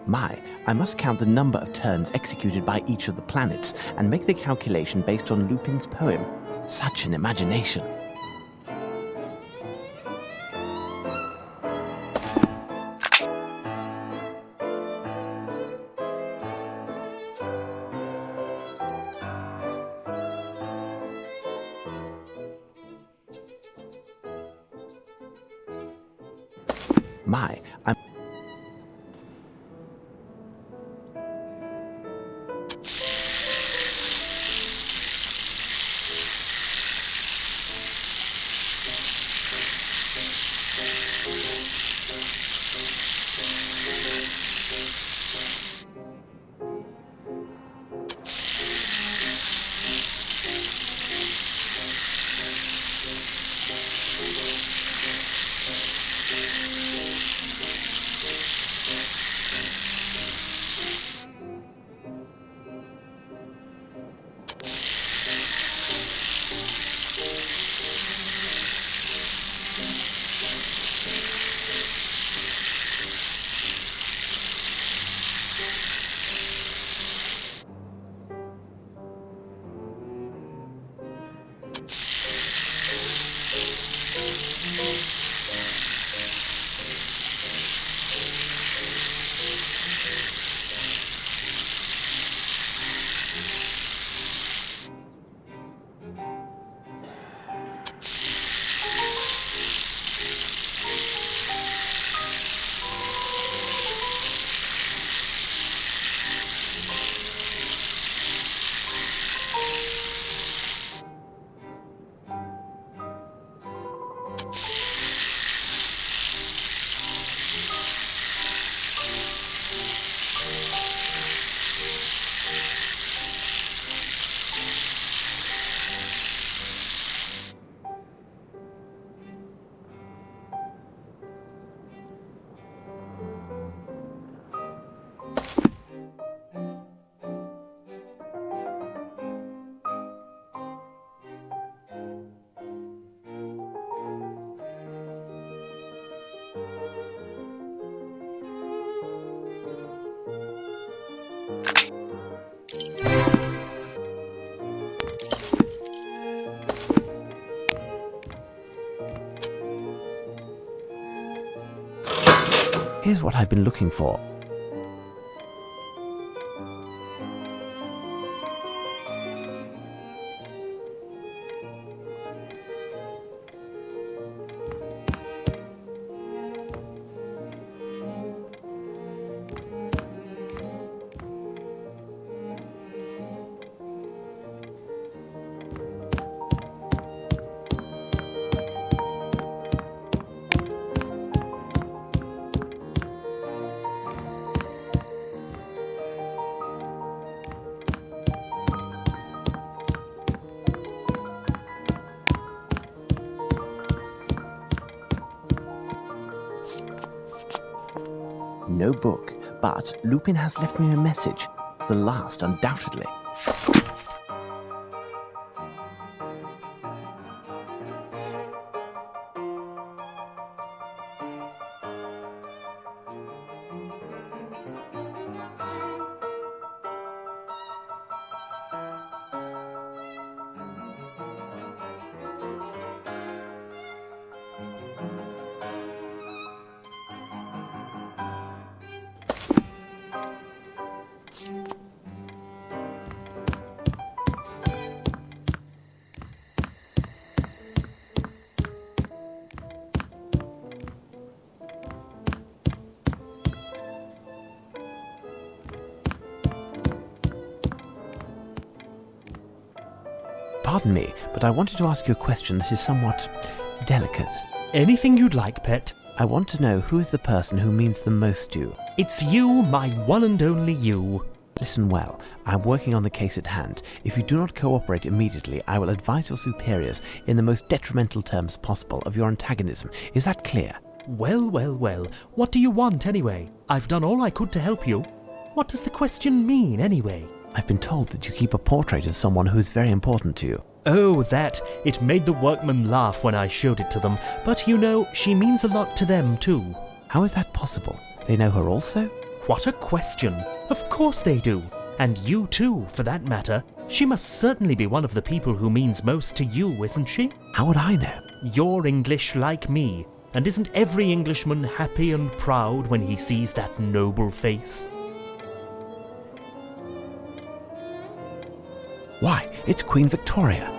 My, I must count the number of turns executed by each of the planets and make the calculation based on Lupin's poem. Such an imagination. My, I'm... Here's what I've been looking for. No book, but Lupin has left me a message. The last, undoubtedly. Pardon me, but I wanted to ask you a question that is somewhat delicate. Anything you'd like, pet. I want to know who is the person who means the most to you. It's you, my one and only you. Listen well, I'm working on the case at hand. If you do not cooperate immediately, I will advise your superiors in the most detrimental terms possible of your antagonism. Is that clear? Well, well, well. What do you want, anyway? I've done all I could to help you. What does the question mean, anyway? I've been told that you keep a portrait of someone who is very important to you. Oh, that. It made the workmen laugh when I showed it to them. But, you know, she means a lot to them, too. How is that possible? They know her also? What a question! Of course they do. And you too, for that matter. She must certainly be one of the people who means most to you, isn't she? How would I know? You're English like me. And isn't every Englishman happy and proud when he sees that noble face? Why, it's Queen Victoria.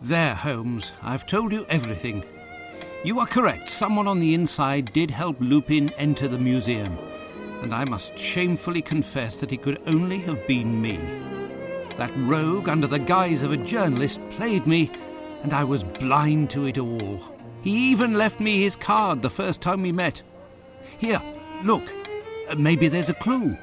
There, Holmes, I've told you everything. You are correct. Someone on the inside did help Lupin enter the museum, and I must shamefully confess that it could only have been me. That rogue, under the guise of a journalist, played me, and I was blind to it all. He even left me his card the first time we met. Here, look. Maybe there's a clue.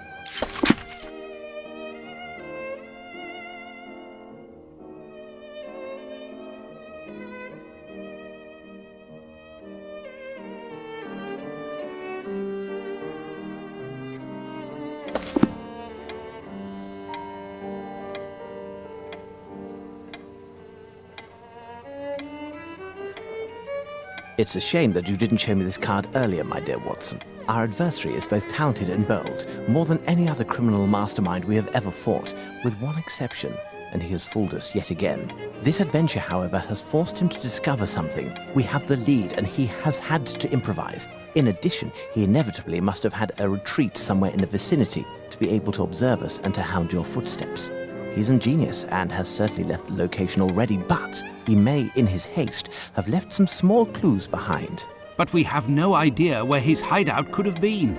It's a shame that you didn't show me this card earlier, my dear Watson. Our adversary is both talented and bold, more than any other criminal mastermind we have ever fought, with one exception, and he has fooled us yet again. This adventure, however, has forced him to discover something. We have the lead, and he has had to improvise. In addition, he inevitably must have had a retreat somewhere in the vicinity to be able to observe us and to hound your footsteps. He's ingenious and has certainly left the location already, but he may, in his haste, have left some small clues behind. But we have no idea where his hideout could have been.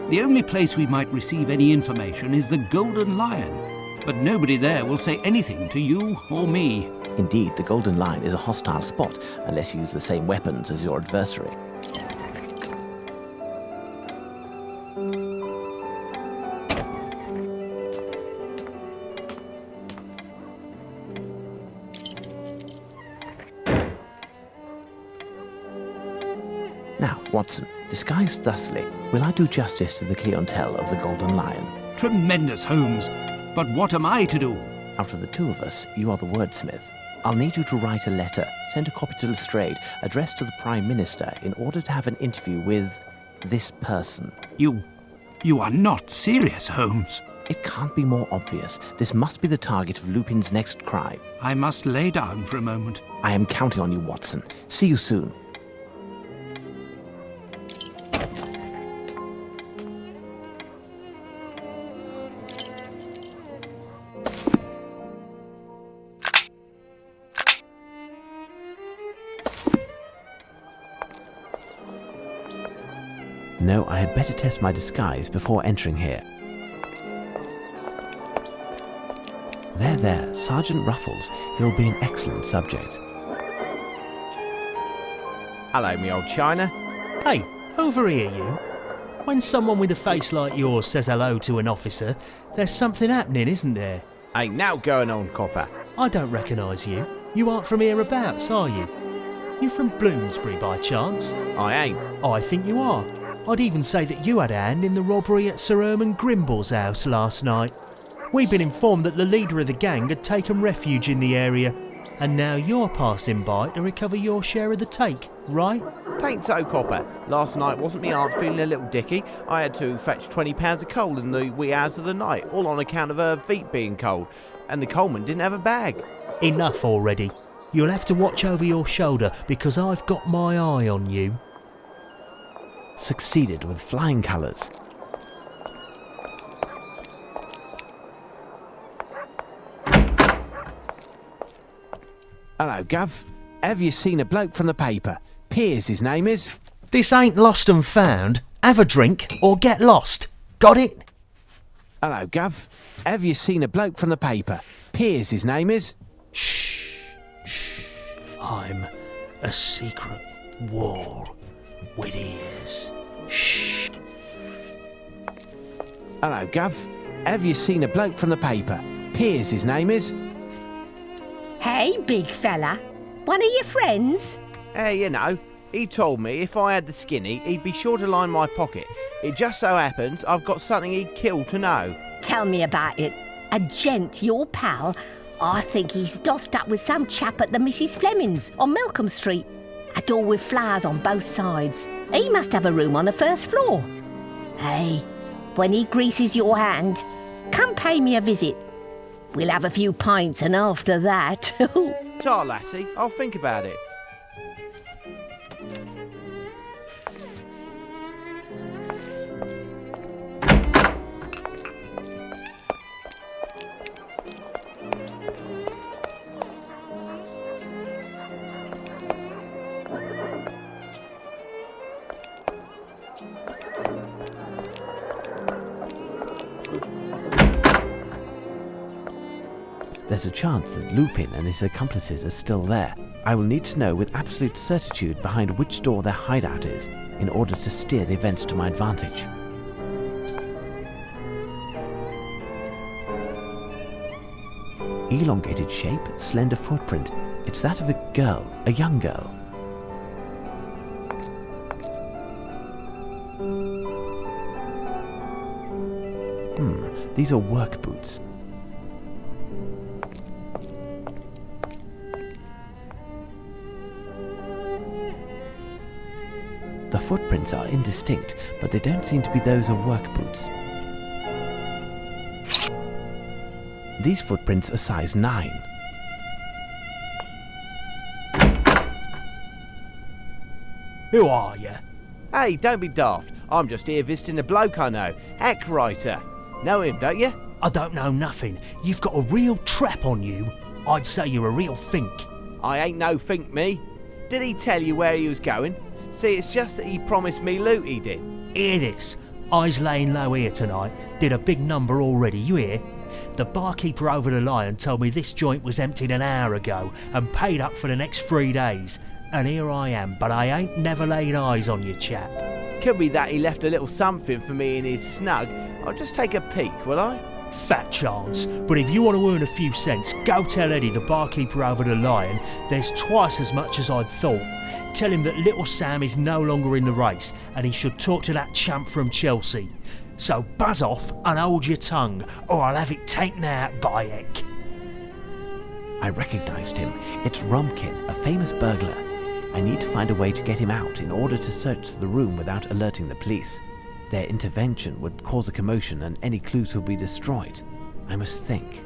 The only place we might receive any information is the Golden Lion, but nobody there will say anything to you or me. Indeed, the Golden Lion is a hostile spot, unless you use the same weapons as your adversary. Now, Watson, disguised thusly, will I do justice to the clientele of the Golden Lion? Tremendous, Holmes. But what am I to do? Out of the two of us, you are the wordsmith. I'll need you to write a letter, send a copy to Lestrade, addressed to the Prime Minister, in order to have an interview with this person. You are not serious, Holmes. It can't be more obvious. This must be the target of Lupin's next crime. I must lay down for a moment. I am counting on you, Watson. See you soon. No, I had better test my disguise before entering here. There, Sergeant Ruffles. He'll be an excellent subject. Hello, me old China. Hey, over here you. When someone with a face like yours says hello to an officer, there's something happening, isn't there? Ain't now going on, copper. I don't recognise you. You aren't from hereabouts, are you? You from Bloomsbury by chance? I ain't. I think you are. I'd even say that you had a hand in the robbery at Sir Herman Grimble's house last night. We've been informed that the leader of the gang had taken refuge in the area, and now you're passing by to recover your share of the take, right? Tain't so, copper. Last night wasn't me aunt feeling a little dicky. I had to fetch 20 pounds of coal in the wee hours of the night, all on account of her feet being cold, and the coalman didn't have a bag. Enough already. You'll have to watch over your shoulder because I've got my eye on you. Succeeded with flying colours. Hello, Gov. Have you seen a bloke from the paper? Piers, his name is. This ain't lost and found. Have a drink or get lost. Got it? Hello, Gov. Have you seen a bloke from the paper? Piers, his name is. Shh. I'm a secret wall with ears. Shh. Hello, Gov. Have you seen a bloke from the paper? Piers, his name is. Hey, big fella. One of your friends? You know, he told me if I had the skinny, he'd be sure to line my pocket. It just so happens I've got something he'd kill to know. Tell me about it. A gent, your pal? I think he's dossed up with some chap at the Mrs. Fleming's on Malcolm Street. A door with flowers on both sides. He must have a room on the first floor. Hey, when he greases your hand, come pay me a visit. We'll have a few pints, and after that... Ta, lassie, I'll think about it. There's a chance that Lupin and his accomplices are still there. I will need to know with absolute certitude behind which door their hideout is in order to steer the events to my advantage. Elongated shape, slender footprint. It's that of a girl, a young girl. These are work boots. The footprints are indistinct, but they don't seem to be those of work boots. These footprints are size 9. Who are you? Hey, don't be daft. I'm just here visiting a bloke I know, hack writer. Know him, don't you? I don't know nothing. You've got a real trap on you. I'd say you're a real fink. I ain't no think me. Did he tell you where he was going? See, it's just that he promised me loot, he did. Hear this. I's laying low here tonight. Did a big number already, you hear? The barkeeper over the Lion told me this joint was emptied an hour ago and paid up for the next 3 days. And here I am, but I ain't never laid eyes on you, chap. Could be that he left a little something for me in his snug. I'll just take a peek, will I? Fat chance. But if you want to earn a few cents, go tell Eddie, the barkeeper over the Lion, there's twice as much as I'd thought. Tell him that little Sam is no longer in the race and he should talk to that chump from Chelsea. So buzz off and hold your tongue, or I'll have it taken out by heck. I recognized him. It's Romkin, a famous burglar. I need to find a way to get him out in order to search the room without alerting the police. Their intervention would cause a commotion and any clues will be destroyed. I must think.